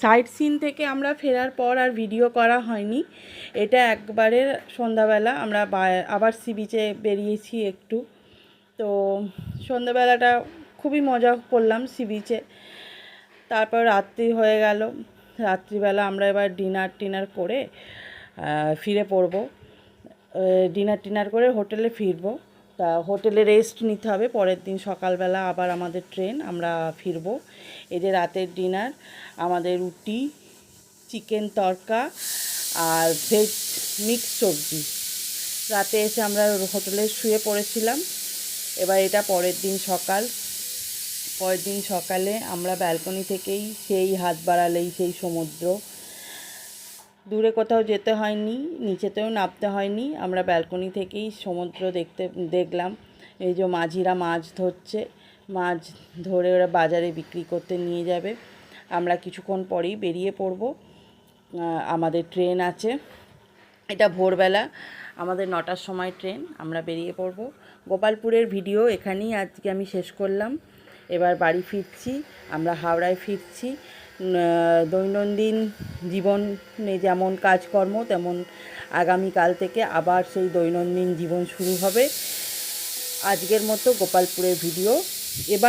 Site scene থেকে আমরা ফেরার পর আর ভিডিও করা হয়নি। এটা একবারে সন্ধ্যাবেলা আমরা আবার সি বিচে বেরিয়েছি একটু। তো সন্ধ্যাবেলাটা খুবই মজা করলাম সি বিচে। তারপর রাত্রি হয়ে গেল। রাত্রিবেলা আমরা এবার ডিনার করে ফিরে পড়বো। ডিনার করে হোটেলে ফিরবো। তা হোটেলে রেস্ট নিতে হবে, পরের দিন সকালবেলা আবার আমাদের ট্রেন, আমরা ফিরবো। এই যে রাতের ডিনার, আমাদের রুটি, চিকেন তড়কা আর ভেজ মিক্স সবজি। রাতে এসে আমরা হোটেলে শুয়ে পড়েছিলাম। এবার এটা পরের দিন সকালে আমরা ব্যালকনি থেকেই সেই হাত বাড়ালেই সেই সমুদ্র। দূরে কোথাও যেতে হয়নি, নিচেতেও নামতে হয়নি, আমরা ব্যালকনি থেকেই সমুদ্র দেখলাম। এই যে মাঝিরা মাছ ধরছে, মাছ ধরে ওরা বাজারে বিক্রি করতে নিয়ে যাবে। আমরা কিছুক্ষণ পরেই বেরিয়ে পড়ব, আমাদের ট্রেন আছে। এটা ভোরবেলা, আমাদের 9টার সময় ট্রেন, আমরা বেরিয়ে পড়ব। গোপালপুরের ভিডিও এখানেই আজকে আমি শেষ করলাম। এবার বাড়ি ফিরছি, আমরা হাওড়ায় ফিরছি। দৈনন্দিন জীবনে যেমন কাজকর্ম, তেমন আগামীকাল থেকে আবার সেই দৈনন্দিন জীবন শুরু হবে। আজকের মতো গোপালপুরের ভিডিও এবার